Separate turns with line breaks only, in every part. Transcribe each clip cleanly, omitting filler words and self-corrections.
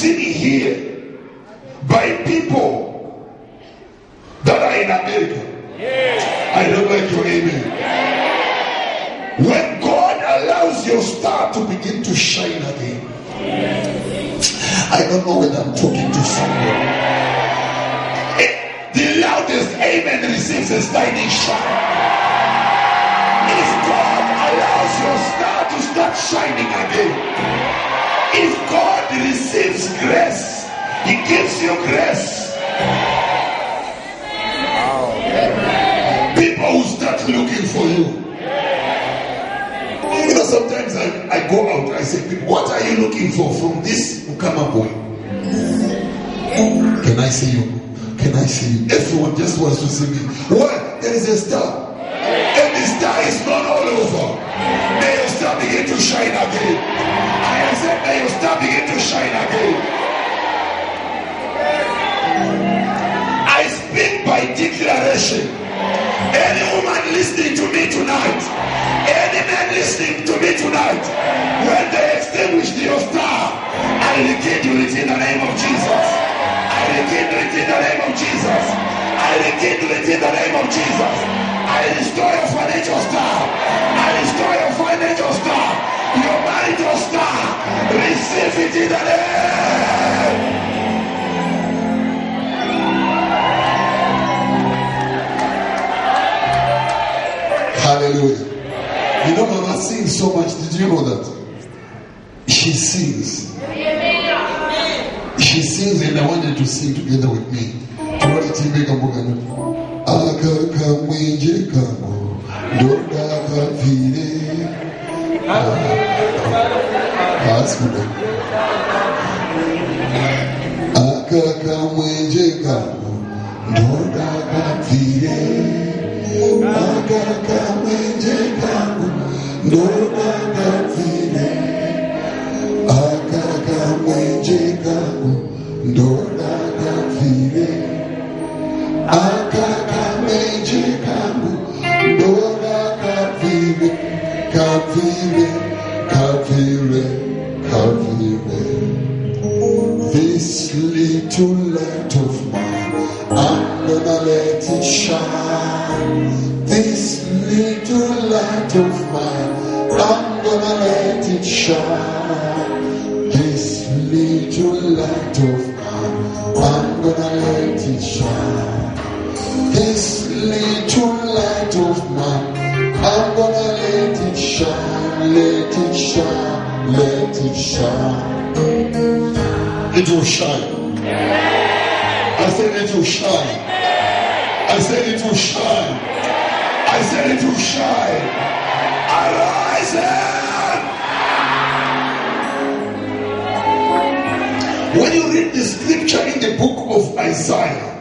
seen here by people that are in America. I don't like your amen. When God allows your star to begin to shine again, I don't know whether I'm talking to someone. The loudest amen receives a shining shine. If God allows your star to start shining again, if God receives grace, He gives you grace. People will start looking for you. You know, sometimes I go out, I say, what are you looking for from this Ukama boy? Can I see you? Can I see you? Everyone just wants to see me. What? There is a star. And the star is not all over. May your star begin to shine again. I said, may your star begin to shine again. I speak by declaration. Any woman listening to me tonight, any man listening to me tonight, when they extinguish your star, I rekindle it in the name of Jesus. I rekindle it in the name of Jesus. I rekindle it in the name of Jesus. I restore your financial star. I restore your financial star. Your marital star. Receive it in the name. Hallelujah. You know, Mama sings so much. Did you know that? She sings. She sings, and I wanted to sing together with me. This little light of mine, I'm gonna let it shine. This little light of mine, I'm gonna let it shine. This little light of mine, I'm gonna let it shine. This little light of mine, I'm gonna let it shine, let it shine, let it shine. It will shine. I said it will shine. I said it will shine. I said it will shine. Arise and when you read the scripture in the book of Isaiah,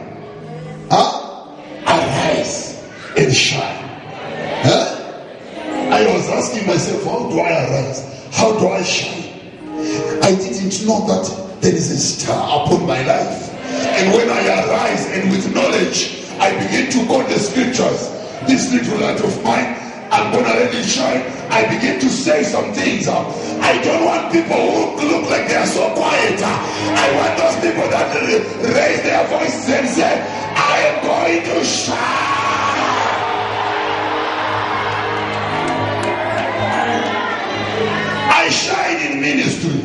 arise and shine. I was asking myself, how do I arise? How do I shine? I didn't know that there is a star upon my life. And when I arise and with knowledge, I begin to quote the scriptures. This little light of mine, I'm gonna let it shine. I begin to say some things. I don't want people who look like they are so quiet. I want those people that raise their voices and say, I am going to shine. I shine in ministry.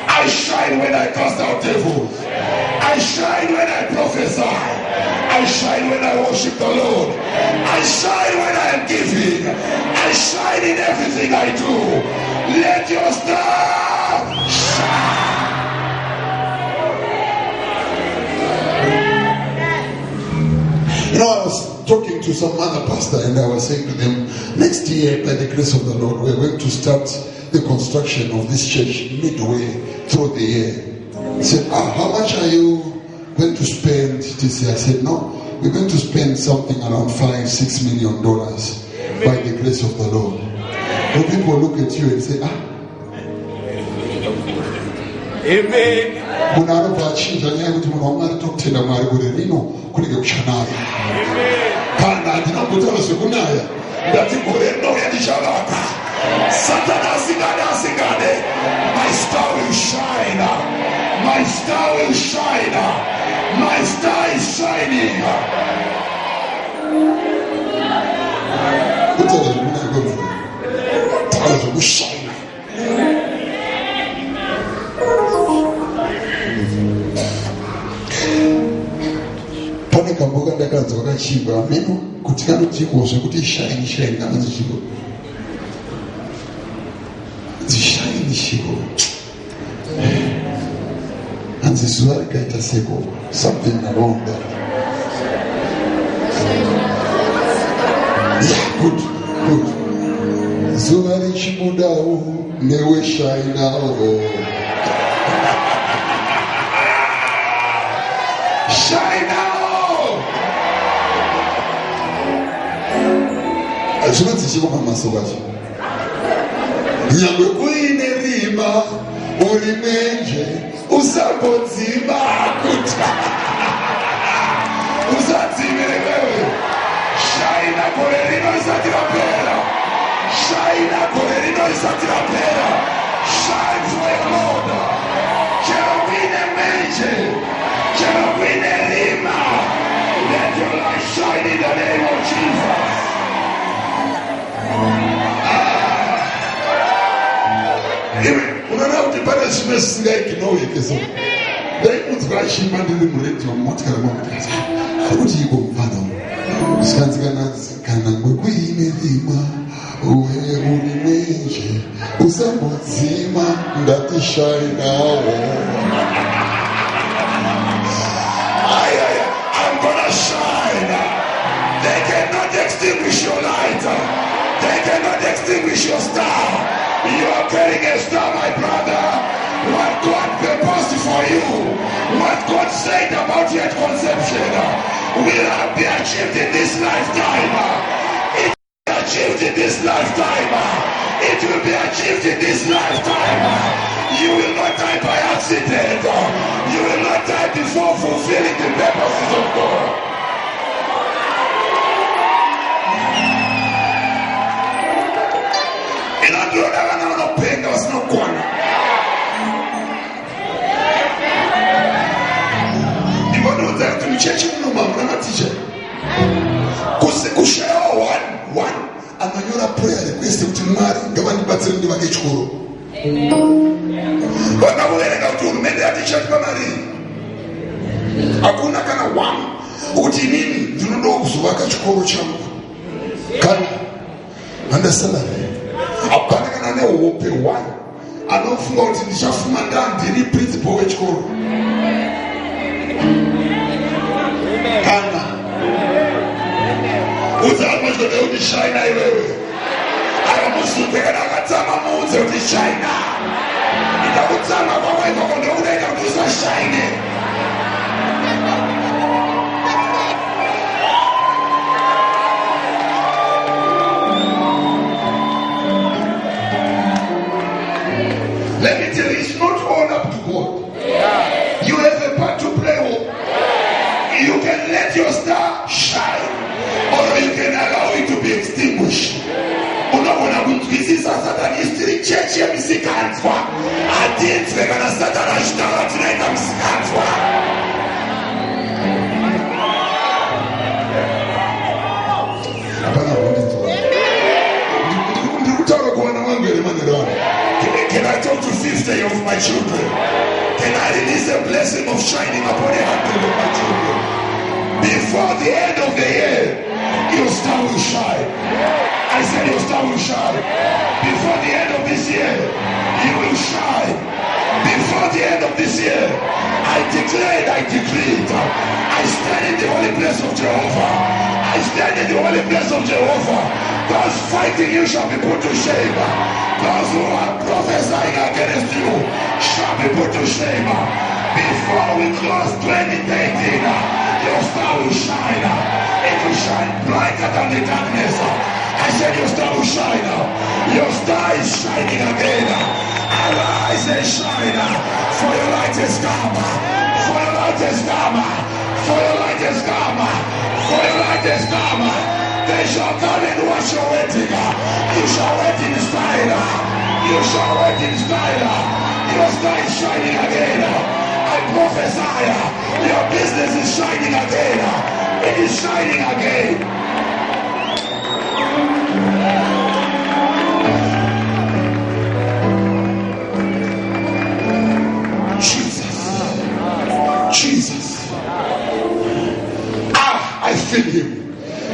I shine when I cast out devils. I shine when I prophesy. I shine when I worship the Lord. I shine when I am giving. I shine in everything I do. Let your star shine. You know, I was talking to some other pastor and I was saying to them, next year, by the grace of the Lord, we're going to start the construction of this church midway through the year. He said, how much are you going to spend this year? I said, no, we're going to spend something around $5-6 million by the grace of the Lord. When people look at you and say, Amen. My star will shine. star will shine. My star is shining. Pane kamboka ndakanzi wakachibva meno kuti kanodzikwa zvekuti shine nakanzi chibo dzishine chibo hanzi zuva rikaita seko something around that. Yeah, good. Zuva richibudawo newe shainawo. Shainawo. Azvinonzi chikoma masoko acho. Nyangwe uine rima uri mwenje usambodzima kuta. Usadzimire wewe. Shaina gore rino risati rapera. Shaina gore rino risati rapera. Shine for your Lord. Cherubine mwenje. Cherubine rima. Let your light shine in the name of Jesus. Unaona kuti pane zvimwe zvisingaiginoike so. Ndaikunzwa achimba ndiri muredio mumotikari mwamukazi. Arikuti iko mufana uyu. Zvikanzi kana ngwekuine rima uye uri mwenje usambodzima ngatishainawo. I'm gonna shine. They cannot extinguish your light. They cannot extinguish your star. You are carrying a star, my brother. What God purposed for you, what God said about your conception, will be achieved in this lifetime. It will be achieved in this lifetime. It will be achieved in this lifetime. You will not die by accident. You will not die before fulfilling the purposes of God. In a glory, I'm not paying us no corner. Chechi muno mama na teacher kushare one ananyora prayer request kuti Mwari ngavanibatsire ndi vake chikoro. Amen. Bana kuverenga kuti hurumende yaticha pamari hakuna kana one kuti inini ndinoda kuzovaka chikoro changu kana understand hapana kana nehope one anofunga kuti ndichafuma ndiri principal wechikoro kana uzalwa zvode kuti shaina iwewe akamusupe kana akatsama muudze kuti shaina ita kutsama kwako ikoko ndokudaita kuti usashaine. Let me tell you, it's not all up to God. You have a part to play with. You can let your star shine, or you can allow it to be extinguished. Unaona kunzwisisa Satani istiri chechi ya misikanzwa. Adinzwe kana Satani ashitara tunaita misikanzwa. Hapana wundizwa. Ndikutara kuwana wangu ele manirani. Can I talk to 50 of my children? Can I release a blessing of shining upon 100 of my children? Before the end of the year, your star will shine. I said your star will shine. Before the end of this year, you will shine. Before the end of this year, I declare and I decree it. I stand in the holy place of Jehovah. I stand in the holy place of Jehovah. Those fighting you shall be put to shame. Those who are prophesying against you shall be put to shame. Before we close 2018, your star will shine. It will shine brighter than the darkness. I said your star will shine. Your star is shining again. Arise and shine. For your light has come. For your light has come. For your light has come. For your light has come. They shall come and watch your wedding. You shall wait in style. You shall wait in style. Your star is shining again. I I prophesy, your business is shining again. It is shining again. Jesus. I feel him.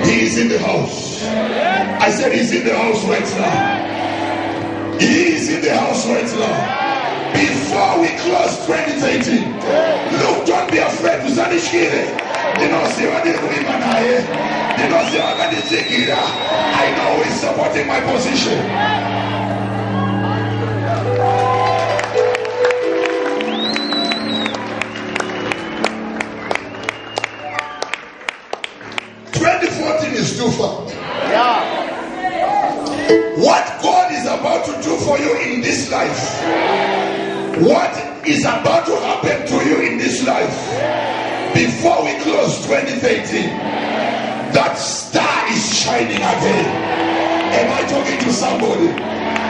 He is in the house. I said he's in the house right now. He is in the house right now. Before we close 2018, look, don't be afraid to Zanishkire. You know, see what they're doing, man. You know, see what they're doing. I know he's supporting my position. 2014 is too far. Yeah. What God is about to do for you in this life, what is about to happen to you in this life, before we close 2013, that star is shining again. Am I talking to somebody?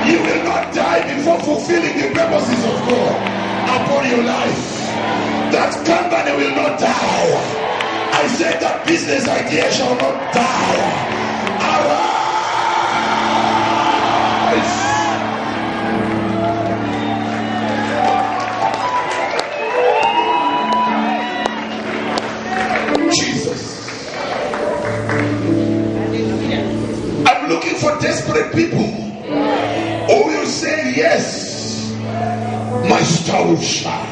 You will not die before fulfilling the purposes of God upon your life. That company will not die. I said that business idea shall not die. Arise. Jesus. I'm looking for desperate people who will say, yes, my star will shine.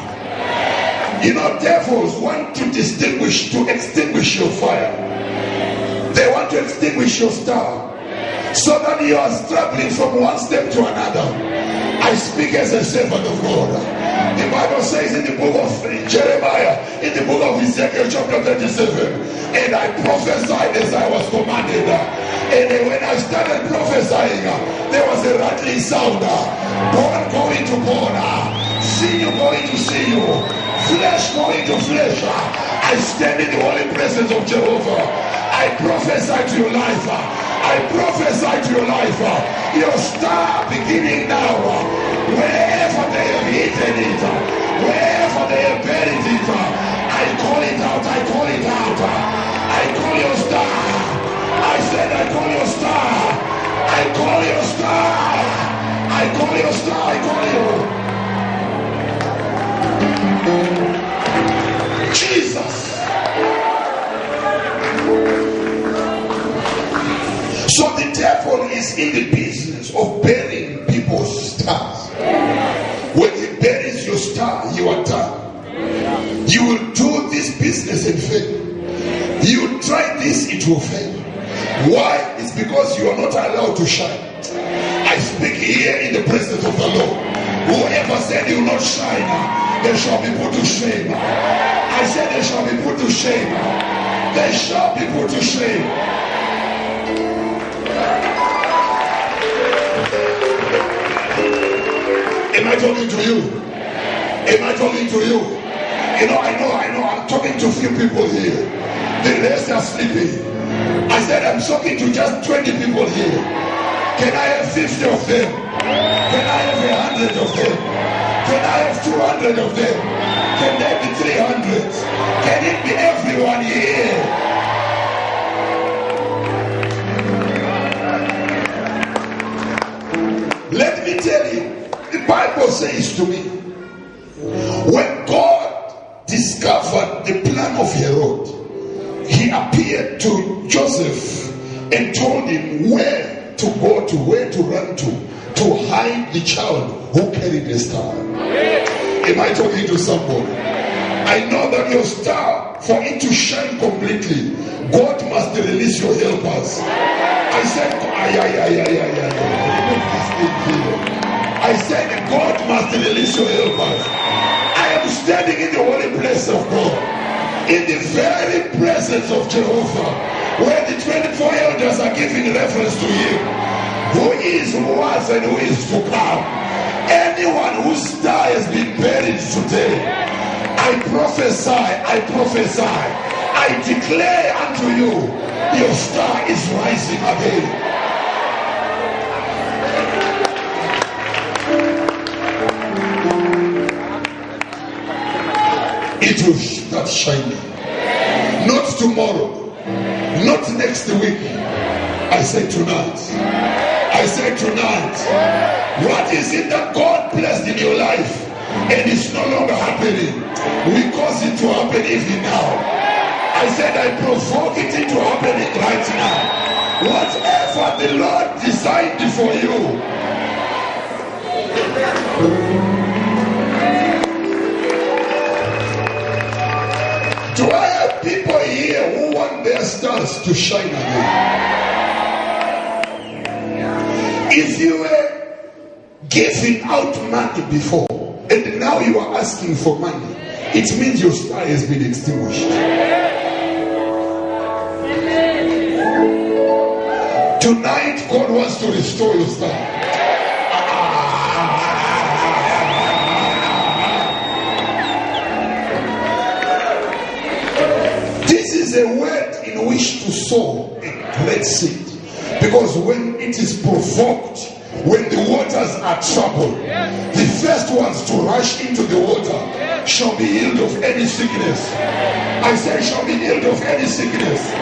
You know, devils want to extinguish your fire. They want to extinguish your star, so that you are struggling from one step to another. I speak as a servant of God. The Bible says in the book of Jeremiah, in the book of Ezekiel chapter 37, and I prophesied as I was commanded. And when I started prophesying, there was a rattling sound. Bone going to bone, sinew going to sinew, flesh going to flesh. I stand in the holy presence of Jehovah. I prophesy to your life. I prophesy to your life. Your star beginning now. Wherever they have hidden it, wherever they have buried it, I call it out. I call it out. I call your star. I said I call your star. I call your star. I call your star. I call you. Jesus. So the devil is in the business of burying people's stars. When he buries your star, you are done. You will do this business and fail. You will try this, it will fail. Why? It's because you are not allowed to shine. I speak here in the presence of the Lord. Whoever said you will not shine, they shall be put to shame. I said they shall be put to shame. They shall be put to shame. Am I talking to you? Am I talking to you? You know, I know. I'm talking to few people here. The rest are sleeping. I said I'm talking to just 20 people here. Can I have 50 of them? Can I have 100 of them? Can I have 200 of them? Can there be 300? Can it be everyone here? Let me tell you, the Bible says to me, when God discovered the plan of Herod, he appeared to Joseph and told him where to go to, where to run to hide the child who carried the star. Am I talking to somebody? I know that your star, for it to shine completely, God must release your helpers. I said, I said, God must release your helpers. I am standing in the holy place of God, in the very presence of Jehovah, where the 24 elders are giving reference to him, who is, who was, and who is to come. Anyone whose star has been buried today, I prophesy, I declare unto you, your star is rising again. it will start shining. Not tomorrow, not next week. I say tonight. I say tonight. What is it that God placed in your life and it's no longer happening? We cause it to happen even now. I said I provoke it into happening right now. Whatever the Lord designed for you. Do I have people here who want their stars to shine again? If you were giving out money before and now you are asking for money, it means your star has been extinguished. Tonight, God wants to restore your star. This is a word in which to sow a great seed. Because when it is provoked, when the waters are troubled, the first ones to rush into the water shall be healed of any sickness. I say shall be healed of any sickness.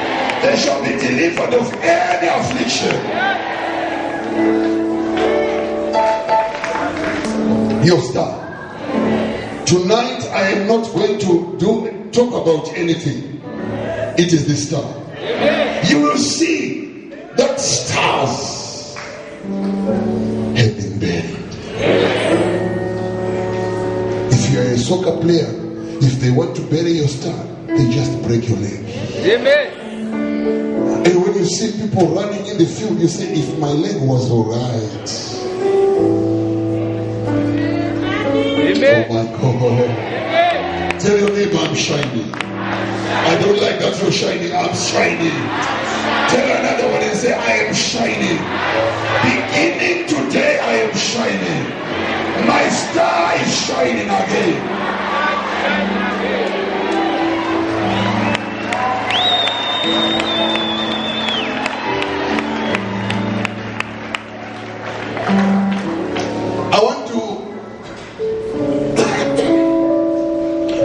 They shall be delivered of any affliction. Your star. Tonight I am not going to talk about anything. It is the star. You will see that stars have been buried. If you are a soccer player, if they want to bury your star, they just break your leg. Amen. And when you see people running in the field, you say, if my leg was alright. Amen. Oh my God. Amen. Tell your neighbor, I'm shining. I don't like that you're shining. I'm shining. Tell another one and say, I am shining. Beginning today, I am shining. My star is shining again. I want to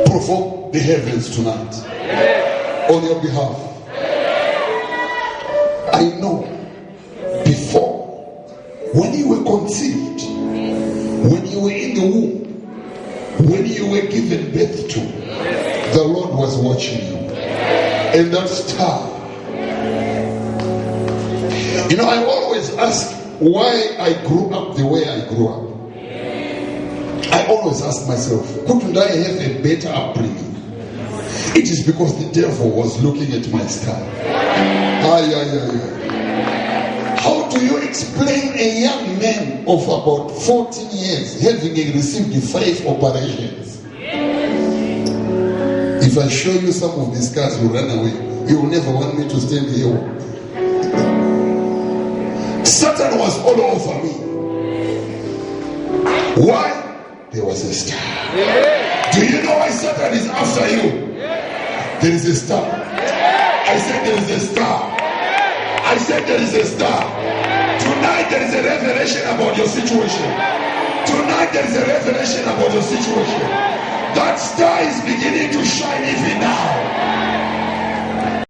provoke the heavens tonight on your behalf. I know before, when you were conceived, when you were in the womb, when you were given birth to, the Lord was watching you. And that star. You know, I always ask why I grew up the way I grew up. I always ask myself, couldn't I have a better upbringing? It is because the devil was looking at my star. How do you explain a young man of about 14 years having received 5 operations? If I show you some of these scars, you run away. You will never want me to stand here. Satan was all over me. Why? There was a star. Do you know why Satan is after you? There is a star. I said there is a star. I said there is a star. Tonight there is a revelation about your situation. Tonight there is a revelation about your situation. That star is beginning to shine even now.